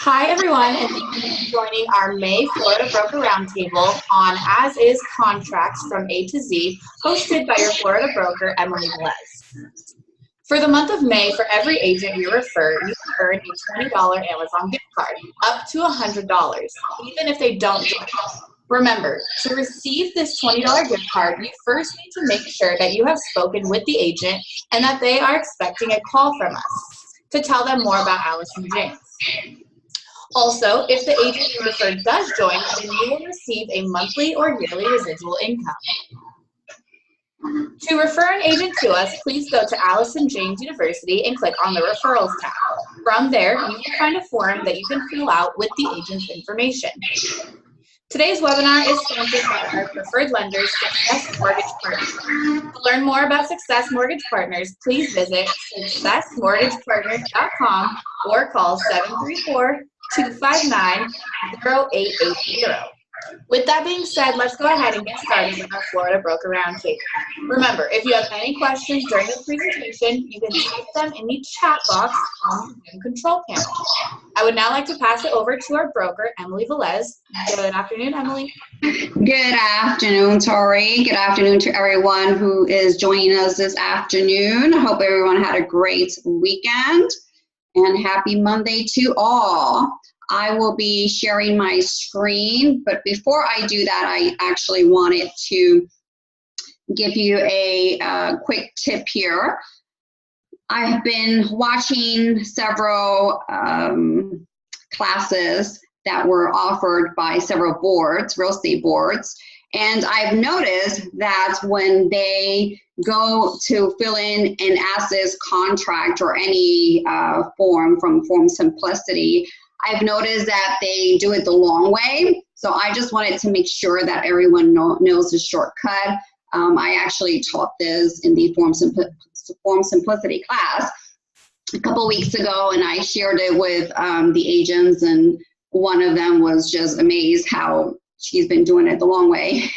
Hi, everyone, and thank you for joining our May Florida Broker Roundtable on As Is Contracts from A to Z, hosted by your Florida broker, Emily Velez. For the month of May, for every agent you refer, you can earn a $20 Amazon gift card, up to $100, even if they don't join. Remember, to receive this $20 gift card, you first need to make sure that you have spoken with the agent and that they are expecting a call from us to tell them more about Alice and James. Also, if the agent you referred does join, then you will receive a monthly or yearly residual income. To refer an agent to us, please go to Alice and James University and click on the Referrals tab. From there, you will find a form that you can fill out with the agent's information. Today's webinar is sponsored by our preferred lenders, Success Mortgage Partners. To learn more about Success Mortgage Partners, please visit successmortgagepartners.com or call 734-259-0880. With that being said, let's go ahead and get started with our Florida Broker Roundtable. Remember, if you have any questions during this presentation, you can type them in the chat box on the Zoom control panel. I would now like to pass it over to our broker, Emily Velez. Good afternoon, Emily. Good afternoon, Tori. Good afternoon to everyone who is joining us this afternoon. I hope everyone had a great weekend and happy Monday to all. I will be sharing my screen, but before I do that, I actually wanted to give you a quick tip here. I've been watching several classes that were offered by several boards, real estate boards, and I've noticed that when they go to fill in an as-is contract or any form from Form Simplicity, I've noticed that they do it the long way. So I just wanted to make sure that everyone knows the shortcut. I actually taught this in the Form Simplicity class a couple weeks ago, and I shared it with the agents, and one of them was just amazed how she's been doing it the long way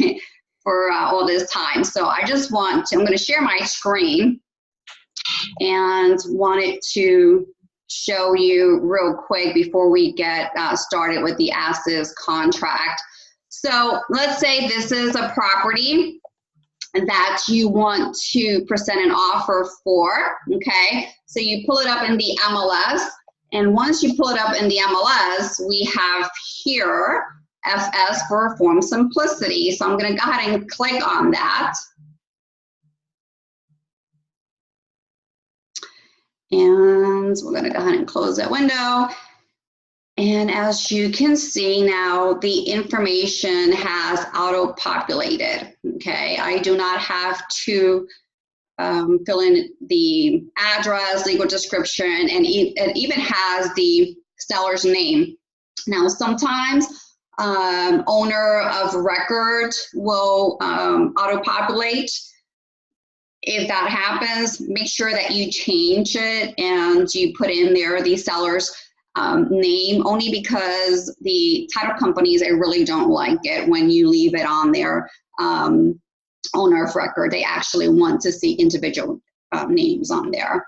for all this time. So I just I'm going to share my screen and wanted to show you real quick before we get started with the as-is contract. So let's say this is a property that you want to present an offer for, okay? So you pull it up in the MLS, and once you pull it up in the MLS, we have here FS for Form Simplicity. So I'm gonna go ahead and click on that. And we're going to go ahead and close that window. And as you can see now, the information has auto-populated, okay? I do not have to fill in the address, legal description, and it even has the seller's name. Now, sometimes owner of record will auto-populate. If that happens, make sure that you change it and you put in there the seller's name, only because the title companies, they really don't like it when you leave it on their owner of record. They actually want to see individual names on there.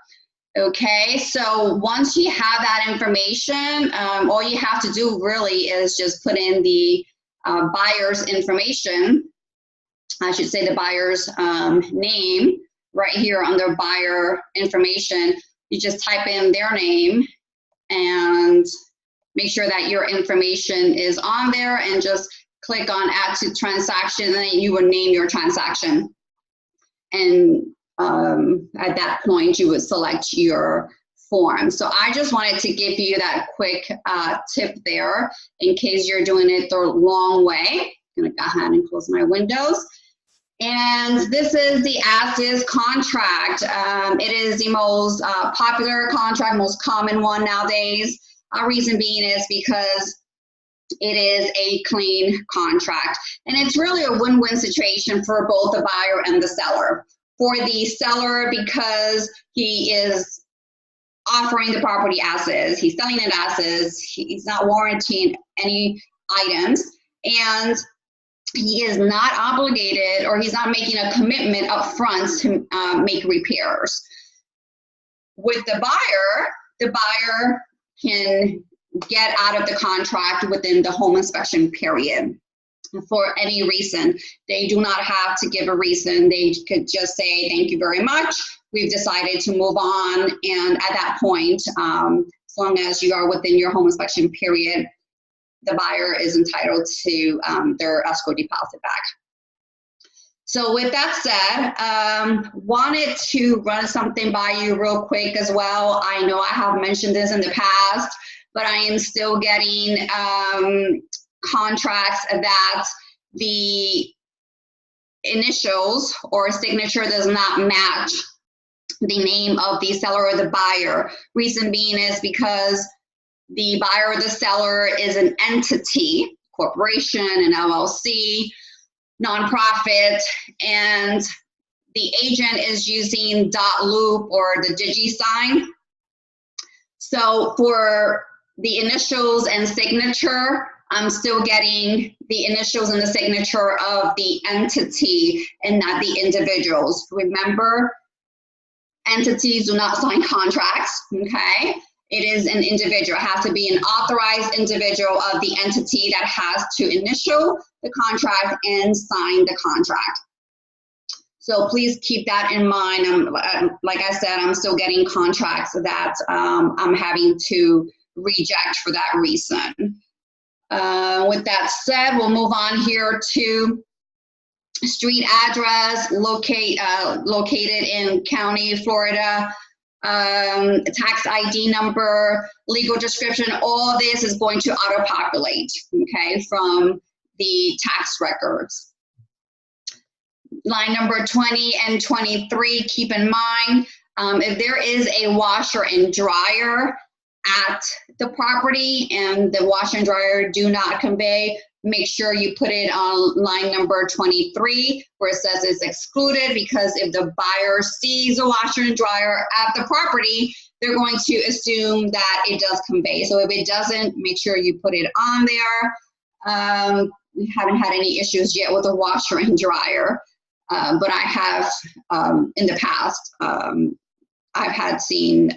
Okay, so once you have that information, all you have to do really is just put in the buyer's information. I should say the buyer's name right here under buyer information. You just type in their name and make sure that your information is on there and just click on add to transaction, and then you will name your transaction. And at that point, you would select your form. So I just wanted to give you that quick tip there in case you're doing it the long way. I'm gonna go ahead and close my windows. And this is the as-is contract. It is the most popular contract, most common one nowadays. Reason being is because it is a clean contract. And it's really a win-win situation for both the buyer and the seller. For the seller, because he is offering the property as is, he's selling it as is, he's not warranting any items, and he is not obligated, or he's not making a commitment up front to make repairs. With the buyer can get out of the contract within the home inspection period for any reason. They do not have to give a reason. They could just say, thank you very much. We've decided to move on. And at that point, as long as you are within your home inspection period, the buyer is entitled to their escrow deposit back. So with that said, wanted to run something by you real quick as well. I know I have mentioned this in the past, but I am still getting contracts that the initials or signature does not match the name of the seller or the buyer. Reason being is because the buyer or the seller is an entity, corporation, an LLC, nonprofit, and the agent is using .loop or the digi sign. So for the initials and signature, I'm still getting the initials and the signature of the entity and not the individuals. Remember, entities do not sign contracts, okay? It is an individual. It has to be an authorized individual of the entity that has to initial the contract and sign the contract. So please keep that in mind. Like I said, I'm still getting contracts that I'm having to reject for that reason. With that said, we'll move on here to street address, located in county, Florida, tax ID number, legal description. All this is going to auto-populate, okay, from the tax records. Line number 20 and 23, keep in mind, if there is a washer and dryer at the property and the washer and dryer do not convey, make sure you put it on line number 23 where it says it's excluded, because if the buyer sees a washer and dryer at the property, they're going to assume that it does convey. So if it doesn't, make sure you put it on there. We haven't had any issues yet with a washer and dryer, but I have in the past, I've had seen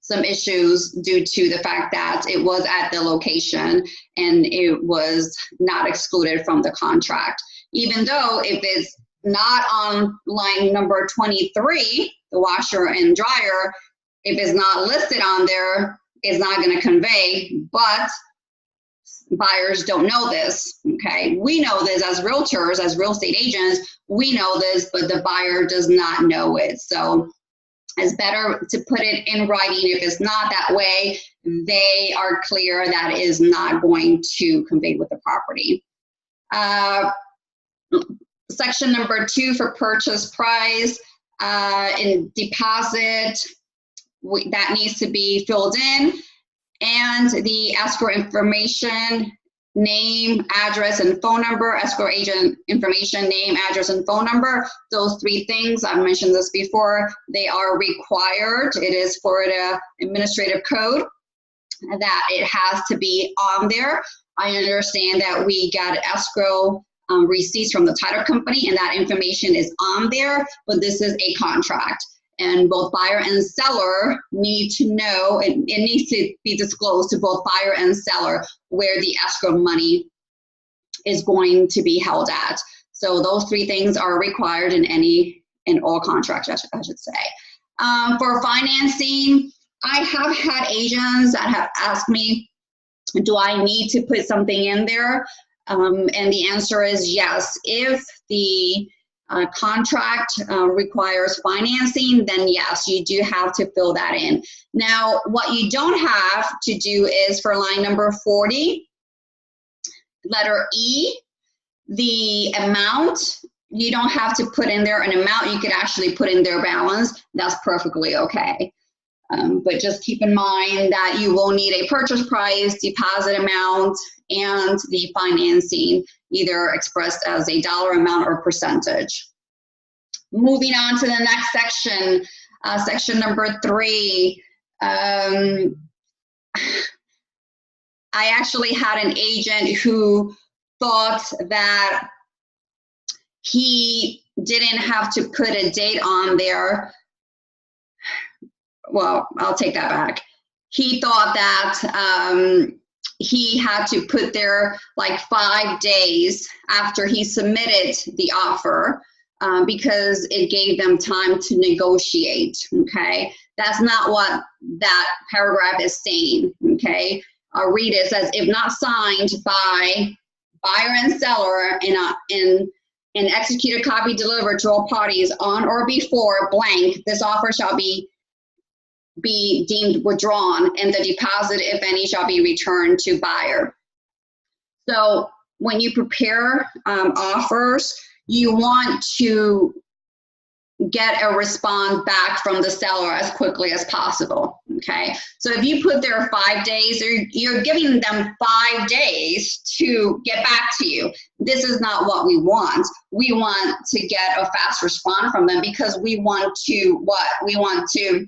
some issues due to the fact that it was at the location and it was not excluded from the contract. Even though if it's not on line number 23, the washer and dryer, if it's not listed on there, it's not going to convey, but buyers don't know this, okay? We know this as realtors, as real estate agents, we know this, but the buyer does not know it. So it's better to put it in writing. If it's not that way, they are clear that it is not going to convey with the property. Section number 2 for purchase price, in deposit, that needs to be filled in, and the escrow information, name, address, and phone number, escrow agent information, name, address, and phone number. Those 3 things, I've mentioned this before, they are required. It is Florida Administrative Code that it has to be on there. I understand that we got escrow receipts from the title company and that information is on there, but this is a contract. And both buyer and seller need to know, and it needs to be disclosed to both buyer and seller where the escrow money is going to be held at. So those 3 things are required in all contracts, I should say. For financing, I have had agents that have asked me, do I need to put something in there? And the answer is yes. If the contract requires financing, then yes, you do have to fill that in. Now, what you don't have to do is for line number 40, letter E, the amount, you don't have to put in there an amount. You could actually put in their balance. That's perfectly okay. But just keep in mind that you will need a purchase price, deposit amount, and the financing, either expressed as a dollar amount or percentage. Moving on to the next section, section number 3. I actually had an agent who thought that he didn't have to put a date on there. Well, I'll take that back. he thought that he had to put there like 5 days after he submitted the offer because it gave them time to negotiate, okay? That's not what that paragraph is saying, okay? I'll read it. It says, if not signed by buyer and seller and executed copy delivered to all parties on or before blank, this offer shall be deemed withdrawn, and the deposit, if any, shall be returned to buyer. So when you prepare offers, you want to get a response back from the seller as quickly as possible, okay? So if you put there 5 days, you're giving them 5 days to get back to you. This is not what we want. We want to get a fast response from them because we want to, we want to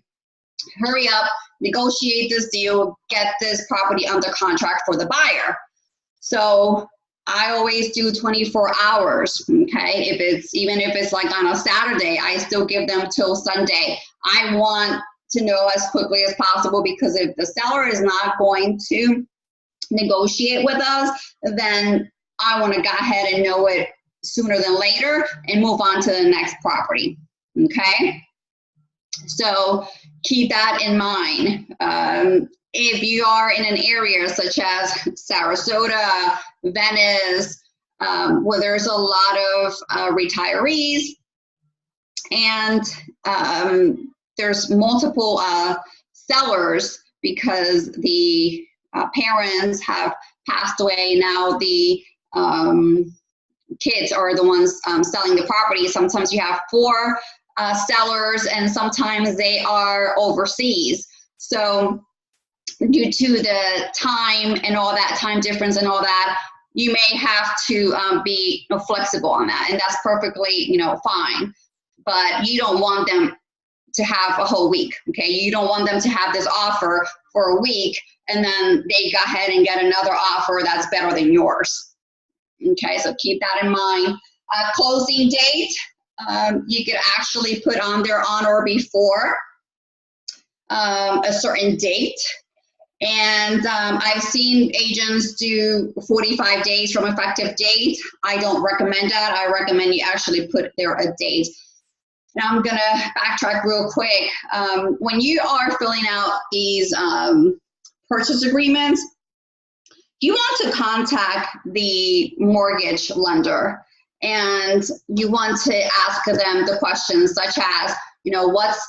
hurry up, negotiate this deal, get this property under contract for the buyer. So I always do 24 hours, okay? Even if it's like on a Saturday, I still give them till Sunday. I want to know as quickly as possible because if the seller is not going to negotiate with us, then I want to go ahead and know it sooner than later and move on to the next property, okay? So keep that in mind. If you are in an area such as Sarasota, Venice, where there's a lot of retirees and there's multiple sellers because the parents have passed away. Now the kids are the ones selling the property. Sometimes you have 4 sellers and sometimes they are overseas. So due to the time and all that, time difference and all that, you may have to be flexible on that, and that's perfectly fine. But you don't want them to have a whole week, okay? You don't want them to have this offer for a week and then they go ahead and get another offer that's better than yours, okay? So keep that in mind. Closing date, you could actually put on there on or before a certain date. And I've seen agents do 45 days from effective date. I don't recommend that. I recommend you actually put there a date. Now I'm gonna backtrack real quick. When you are filling out these purchase agreements, you want to contact the mortgage lender and you want to ask them the questions such as,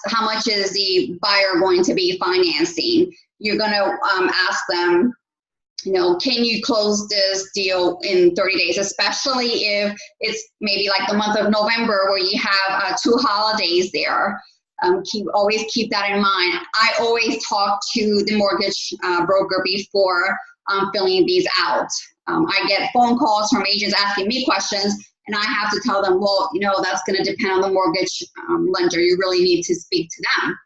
how much is the buyer going to be financing? You're going to ask them, can you close this deal in 30 days, especially if it's maybe like the month of November where you have 2 holidays there. Always keep that in mind. I always talk to the mortgage broker before filling these out. I get phone calls from agents asking me questions, and I have to tell them, well, that's going to depend on the mortgage lender. You really need to speak to them,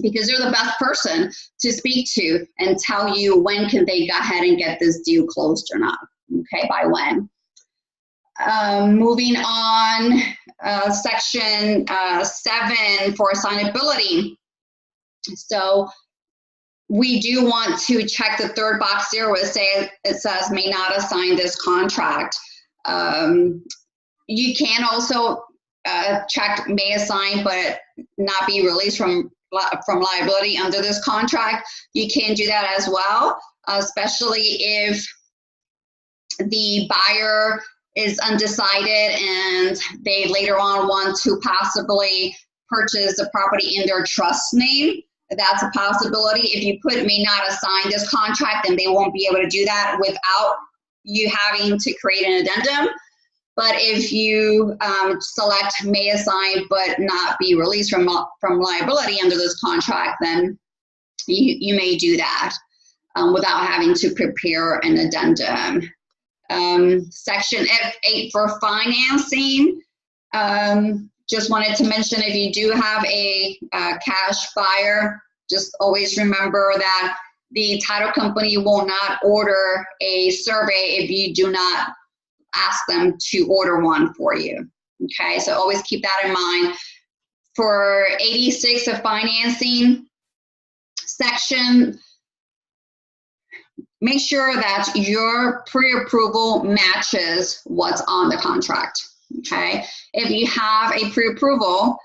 because they're the best person to speak to and tell you when can they go ahead and get this deal closed or not, okay, by when. Moving on, section 7 for assignability. So we do want to check the third box there where it says may not assign this contract. You can also check may assign but not be released from liability under this contract. You can do that as well, especially if the buyer is undecided and they later on want to possibly purchase the property in their trust name. That's a possibility. If you put may not assign this contract, then they won't be able to do that without you having to create an addendum. But if you select may assign but not be released from liability under this contract, then you may do that without having to prepare an addendum. Section F8 for financing. Just wanted to mention, if you do have a cash buyer, just always remember that the title company will not order a survey if you do not ask them to order one for you. Okay, so always keep that in mind. For 86 of financing, section, make sure that your pre-approval matches what's on the contract, okay? If you have a pre-approval,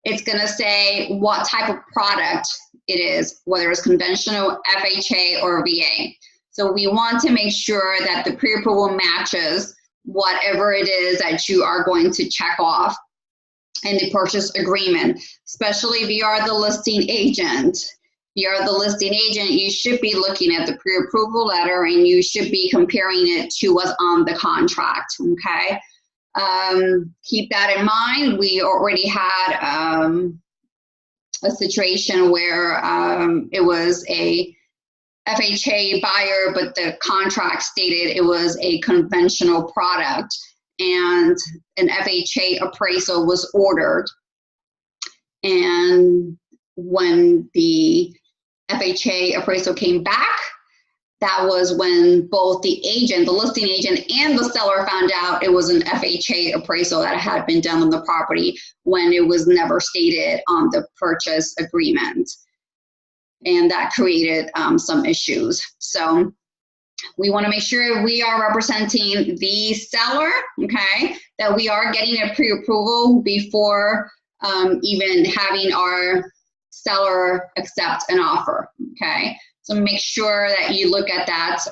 it's gonna say what type of product it is, whether it's conventional, FHA, or VA. So we want to make sure that the pre-approval matches whatever it is that you are going to check off in the purchase agreement, especially if you are the listing agent. If you are the listing agent, you should be looking at the pre-approval letter and you should be comparing it to what's on the contract, okay? Keep that in mind. We already had a situation where it was a FHA buyer, but the contract stated it was a conventional product, and an FHA appraisal was ordered. And when the FHA appraisal came back, that was when both the agent, the listing agent, and the seller found out it was an FHA appraisal that had been done on the property when it was never stated on the purchase agreement. And that created some issues. So we want to make sure we are representing the seller, okay, that we are getting a pre-approval before even having our seller accept an offer, okay? So make sure that you look at that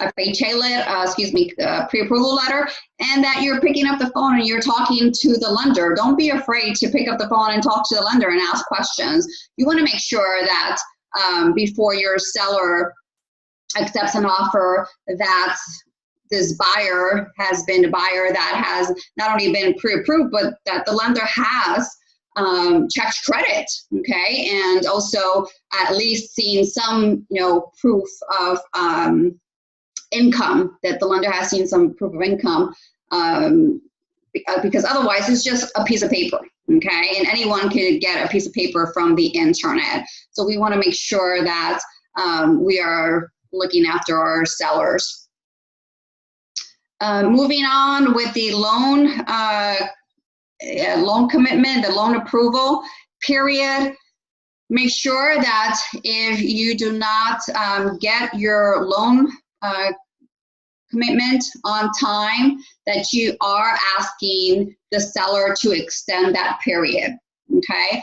FHA pre-approval letter, and that you're picking up the phone and you're talking to the lender. Don't be afraid to pick up the phone and talk to the lender and ask questions. You want to make sure that before your seller accepts an offer, that this buyer has been a buyer that has not only been pre-approved, but that the lender has checked credit, okay, and also at least seen some, proof of income, that the lender has seen some proof of income, because otherwise it's just a piece of paper, okay, and anyone can get a piece of paper from the internet. So we want to make sure that we are looking after our sellers. Moving on with the loan commitment, the loan approval period. Make sure that if you do not get your loan commitment on time, that you are asking the seller to extend that period, okay?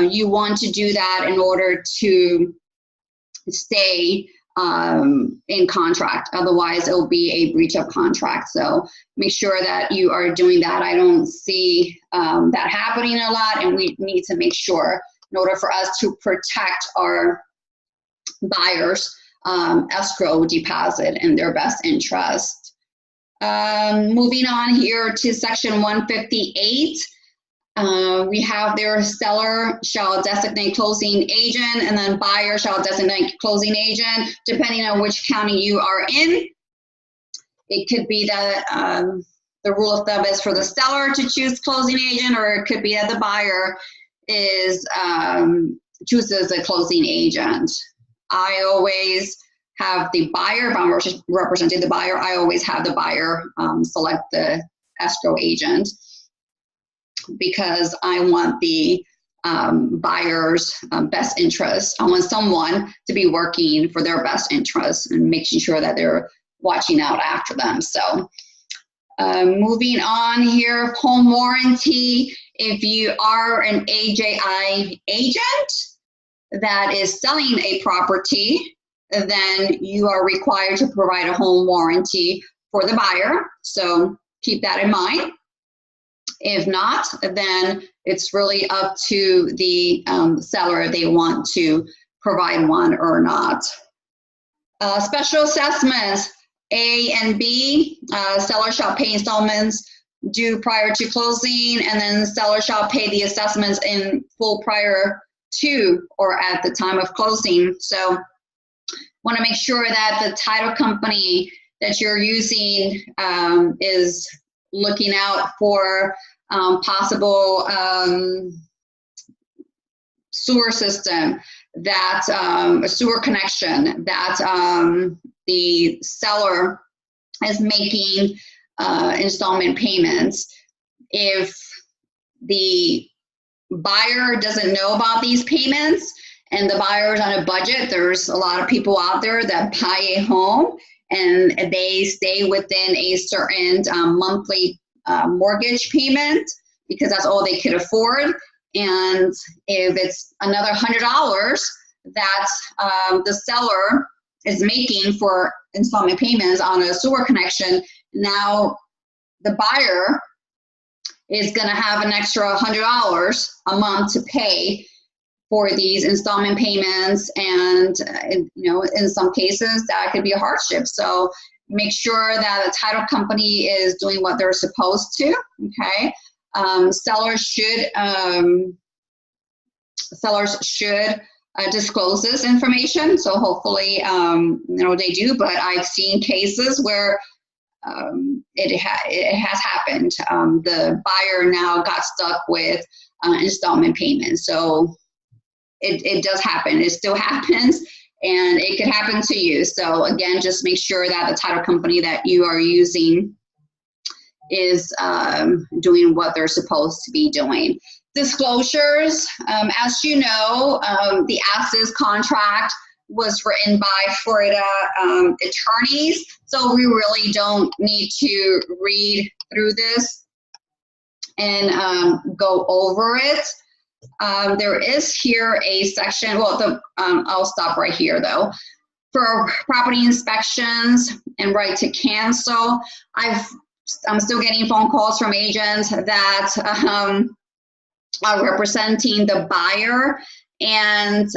You want to do that in order to stay in contract. Otherwise, it will be a breach of contract. So make sure that you are doing that. I don't see that happening a lot, and we need to make sure, in order for us to protect our buyers, escrow deposit in their best interest. Moving on here to section 158. We have their seller shall designate closing agent, and then buyer shall designate closing agent, depending on which county you are in. It could be that the rule of thumb is for the seller to choose closing agent, or it could be that the buyer is chooses a closing agent. I always have the buyer, if I'm representing the buyer, I always have the buyer select the escrow agent, because I want the buyer's best interest. I want someone to be working for their best interest and making sure that they're watching out after them. So moving on here, home warranty. If you are an AJI agent that is selling a property, then you are required to provide a home warranty for the buyer. So keep that in mind. If not, then it's really up to the seller if they want to provide one or not. Special assessments, A and B, seller shall pay installments due prior to closing, and then seller shall pay the assessments in full prior to or at the time of closing. So want to make sure that the title company that you're using is looking out for possible sewer system, that a sewer connection, that the seller is making installment payments. If the buyer doesn't know about these payments and the buyer's on a budget. There's a lot of people out there that buy a home and they stay within a certain monthly mortgage payment because that's all they could afford. And if it's another $100 that the seller is making for installment payments on a sewer connection, now the buyer is going to have an extra $100 a month to pay for these installment payments, and in some cases that could be a hardship. So make sure that the title company is doing what they're supposed to. Okay, sellers should disclose this information. So hopefully, they do. But I've seen cases where it has happened. The buyer now got stuck with installment payments. So it does happen. It still happens, and it could happen to you. So again, just make sure that the title company that you are using is doing what they're supposed to be doing. Disclosures, as you know, the ASIS contract was written by Florida attorneys, so we really don't need to read through this and go over it. There is here a section, I'll stop right here though. For property inspections and right to cancel, I'm still getting phone calls from agents that are representing the buyer, and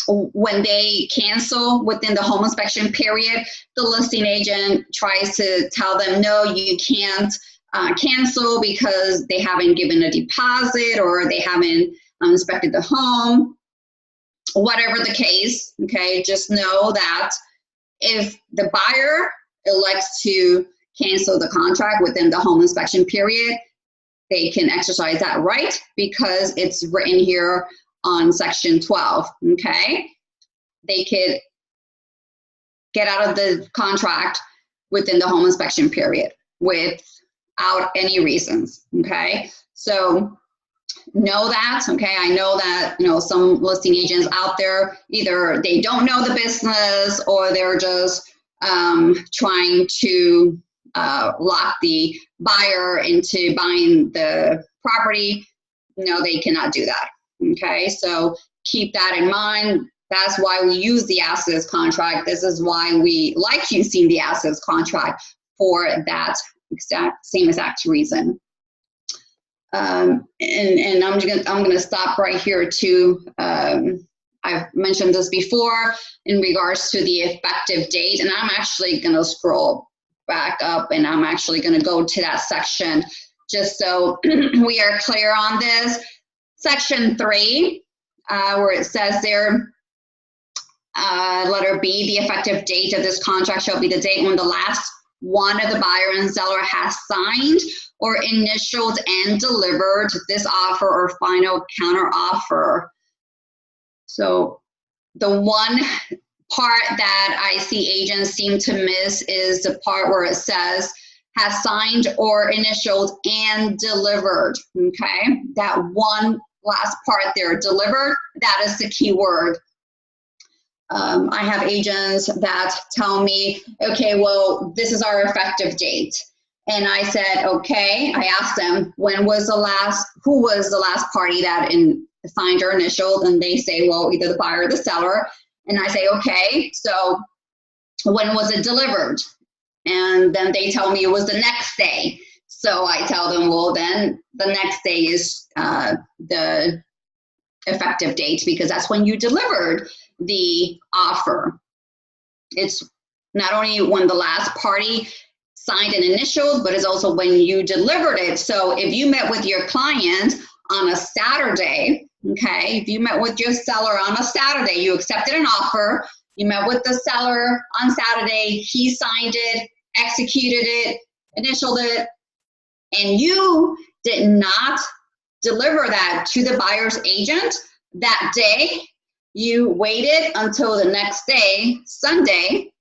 when they cancel within the home inspection period, the listing agent tries to tell them, no, you can't cancel because they haven't given a deposit or they haven't inspected the home. Whatever the case, okay, just know that if the buyer elects to cancel the contract within the home inspection period, they can exercise that right because it's written here on section 12, okay? They could get out of the contract within the home inspection period without any reasons, okay? So know that, okay? I know that, some listing agents out there, either they don't know the business or they're just trying to lock the buyer into buying the property. No, they cannot do that, okay? So keep that in mind. That's why we use the ASIS contract. This is why we like using the ASIS contract, for that same exact reason. And I'm gonna stop right here too. I've mentioned this before in regards to the effective date, and I'm actually gonna scroll back up and I'm actually gonna go to that section just so we are clear on this. Section 3, where it says there, letter B, the effective date of this contract shall be the date when the last one of the buyer and seller has signed or initialed and delivered this offer or final counter offer. So the one part that I see agents seem to miss is the part where it says has signed or initialed and delivered, okay? That one last part there, delivered, that is the key word. I have agents that tell me, okay, well, this is our effective date. And I said, okay, I asked them, who was the last party that signed or initialed? And they say, well, either the buyer or the seller. And I say, okay, so when was it delivered? And then they tell me it was the next day. So I tell them, well, then the next day is the effective date, because that's when you delivered the offer. It's not only when the last party signed and initialed, but it's also when you delivered it. So if you met with your client on a Saturday, okay, if you met with your seller on a Saturday, you accepted an offer, you met with the seller on Saturday, he signed it, executed it, initialed it, and you did not deliver that to the buyer's agent that day, you waited until the next day, Sunday,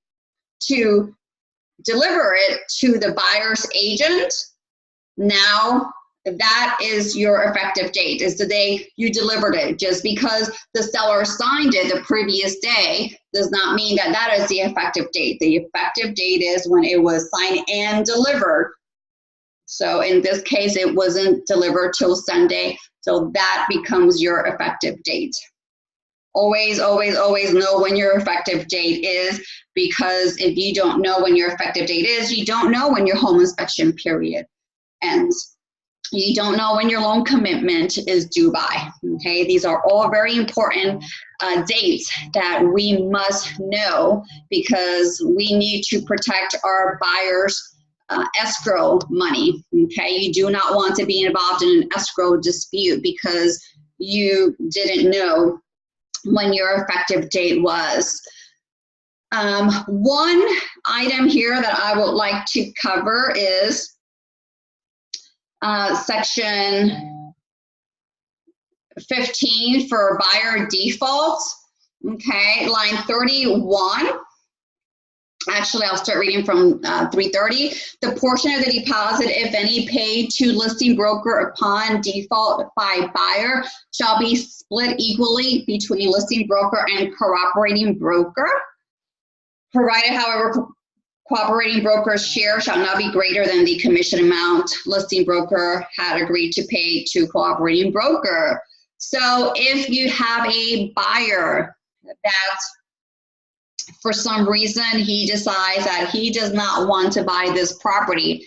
to deliver it to the buyer's agent. Now that is your effective date, is the day you delivered it. Just because the seller signed it the previous day does not mean that that is the effective date. The effective date is when it was signed and delivered. So in this case, it wasn't delivered till Sunday, so that becomes your effective date. Always, always, always know when your effective date is, because if you don't know when your effective date is, you don't know when your home inspection period ends. You don't know when your loan commitment is due by, okay? These are all very important dates that we must know, because we need to protect our buyers' escrow money, okay? You do not want to be involved in an escrow dispute because you didn't know when your effective date was. One item here that I would like to cover is section 15 for buyer defaults, okay, line 31. Actually, I'll start reading from 330. The portion of the deposit, if any, paid to listing broker upon default by buyer shall be split equally between listing broker and cooperating broker. Provided, however, cooperating broker's share shall not be greater than the commission amount listing broker had agreed to pay to cooperating broker. So if you have a buyer that for some reason he decides that he does not want to buy this property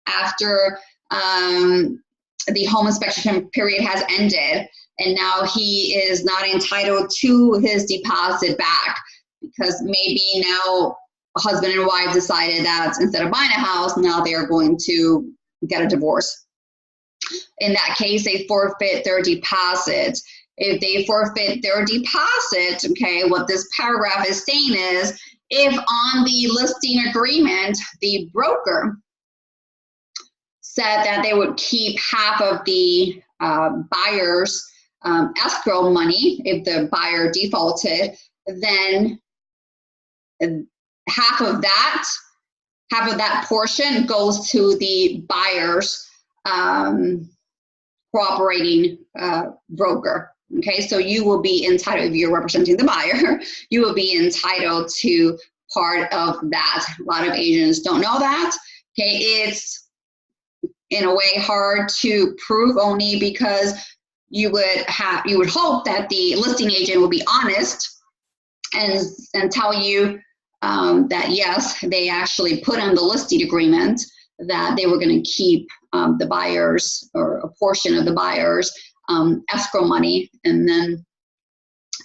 after the home inspection period has ended, and now he is not entitled to his deposit back because maybe now husband and wife decided that instead of buying a house, now they are going to get a divorce. In that case, they forfeit their deposit. If they forfeit their deposit, okay, what this paragraph is saying is, if on the listing agreement, the broker said that they would keep half of the buyer's escrow money, if the buyer defaulted, then half of that portion goes to the buyer's cooperating broker. Okay, so you will be entitled, if you're representing the buyer, you will be entitled to part of that. A lot of agents don't know that. Okay, it's in a way hard to prove, only because you would hope that the listing agent will be honest and tell you that yes, they actually put on the listing agreement that they were going to keep the buyers, or a portion of the buyers, escrow money, and then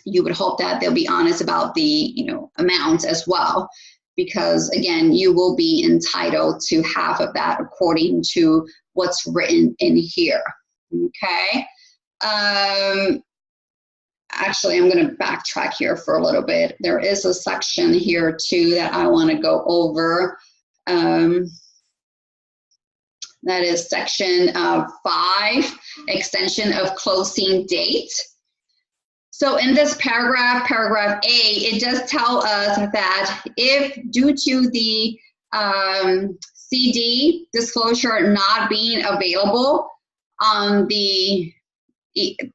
you would hope that they'll be honest about the amount as well, because again, you will be entitled to half of that according to what's written in here. Okay. Actually, I'm going to backtrack here for a little bit. There is a section here too that I want to go over. That is section 5, extension of closing date. So in this paragraph, paragraph A, it does tell us that if due to the CD disclosure not being available on the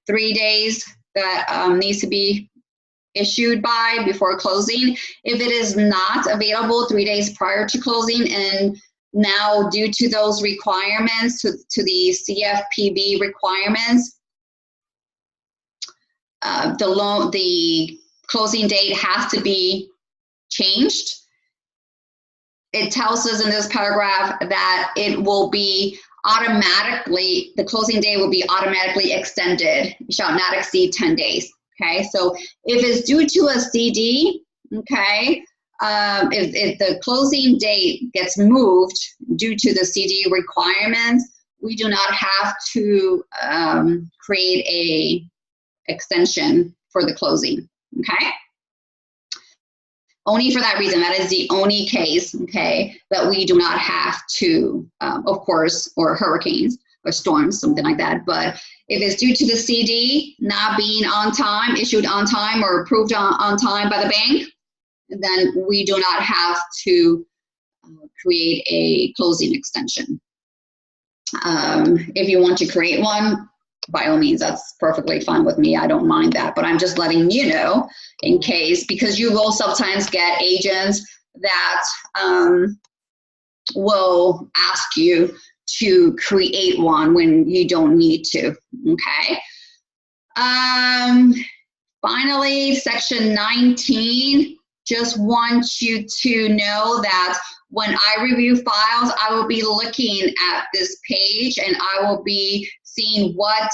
3 days that needs to be issued by before closing, if it is not available 3 days prior to closing, and now due to those requirements, to the CFPB requirements, the closing date has to be changed. It tells us in this paragraph that it will be automatically, the closing date will be automatically extended. It shall not exceed 10 days. Okay, so if it's due to a CD, okay, if the closing date gets moved due to the CD requirements, we do not have to create a extension for the closing. Okay. Only for that reason. That is the only case, okay, that we do not have to, of course, or hurricanes or storms, something like that. But if it's due to the CD not being on time, issued on time, or approved on time by the bank, then we do not have to create a closing extension. If you want to create one, by all means, that's perfectly fine with me. I don't mind that, but I'm just letting you know in case, because you will sometimes get agents that will ask you to create one when you don't need to, okay? Finally, section 19, just want you to know that when I review files, I will be looking at this page and I will be seeing what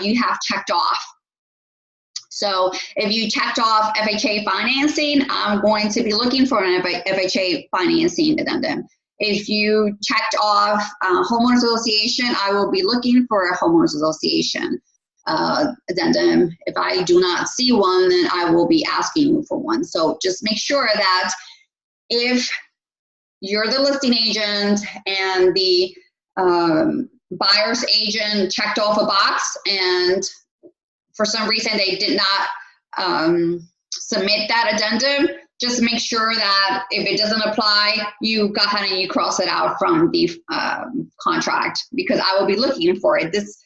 you have checked off. So if you checked off FHA financing, I'm going to be looking for an FHA financing addendum. If you checked off homeowners association, I will be looking for a homeowners association addendum. If I do not see one, then I will be asking you for one. So just make sure that if you're the listing agent and the buyer's agent checked off a box and for some reason they did not submit that addendum, just make sure that if it doesn't apply, you go ahead and you cross it out from the contract, because I will be looking for it. This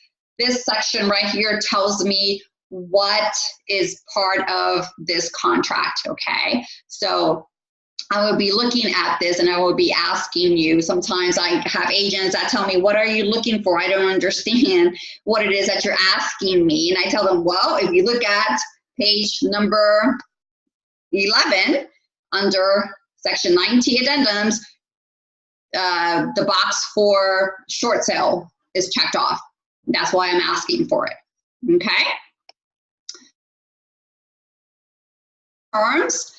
section right here tells me what is part of this contract, okay? So I will be looking at this and I will be asking you. Sometimes I have agents that tell me, what are you looking for? I don't understand what it is that you're asking me. And I tell them, well, if you look at page number 11, under section 19 addendums, the box for short sale is checked off. That's why I'm asking for it, okay? Terms.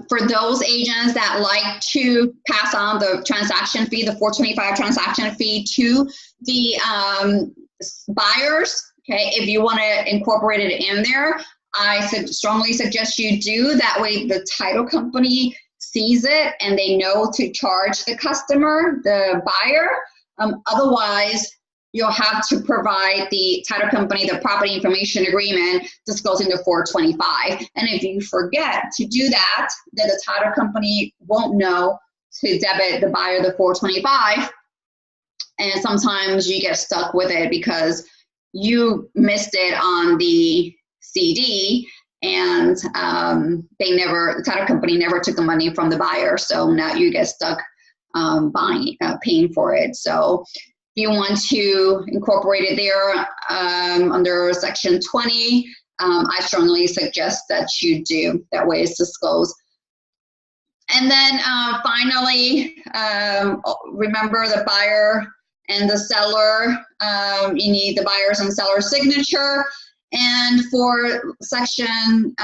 For those agents that like to pass on the transaction fee, the $425 transaction fee to the buyers, okay, if you want to incorporate it in there, I strongly suggest you do. That way the title company sees it and they know to charge the customer, the buyer. Otherwise, you'll have to provide the title company the property information agreement disclosing the 425. And if you forget to do that, then the title company won't know to debit the buyer the 425. And sometimes you get stuck with it because you missed it on the CD and the title company never took the money from the buyer. So now you get stuck paying for it. So if you want to incorporate it there under section 20, I strongly suggest that you do. That way it's disclosed. And then finally, remember the buyer and the seller. You need the buyer's and seller's signature. And for section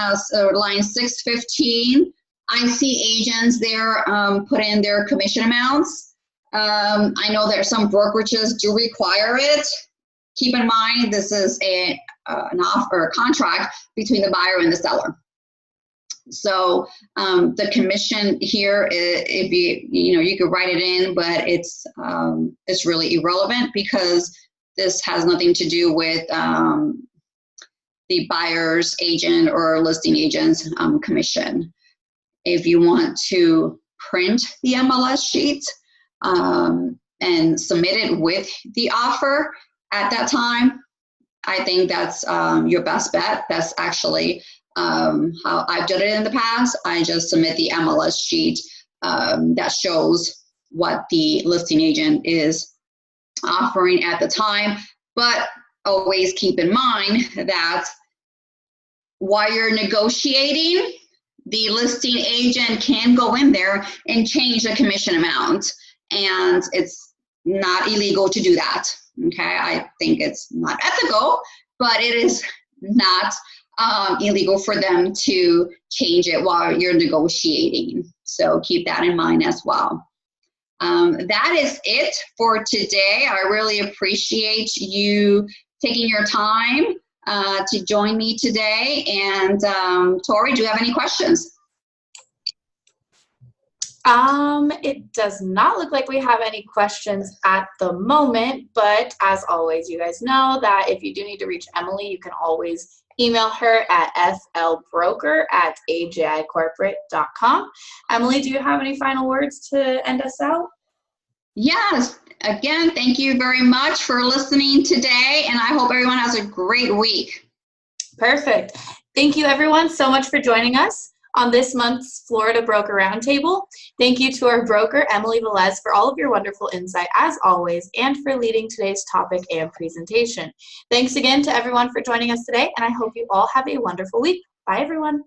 line 615, I see agents there put in their commission amounts. I know that some brokerages do require it. Keep in mind, this is an offer or a contract between the buyer and the seller. So the commission here, if you could write it in, but it's really irrelevant because this has nothing to do with the buyer's agent or listing agent's commission. If you want to print the MLS sheet and submit it with the offer at that time, I think that's your best bet. That's actually how I've done it in the past. I just submit the MLS sheet that shows what the listing agent is offering at the time. But always keep in mind that while you're negotiating, the listing agent can go in there and change the commission amount, and it's not illegal to do that. Okay, I think it's not ethical, but it is not illegal for them to change it while you're negotiating. So keep that in mind as well. That is it for today. I really appreciate you taking your time to join me today. And Tori, do you have any questions? It does not look like we have any questions at the moment, but as always, you guys know that if you do need to reach Emily, you can always email her at flbroker@ajicorporate.com. Emily, do you have any final words to end us out? Yes. Again, thank you very much for listening today, and I hope everyone has a great week. Perfect. Thank you, everyone, so much for joining us on this month's Florida Broker Roundtable. Thank you to our broker, Emily Velez, for all of your wonderful insight, as always, and for leading today's topic and presentation. Thanks again to everyone for joining us today, and I hope you all have a wonderful week. Bye, everyone.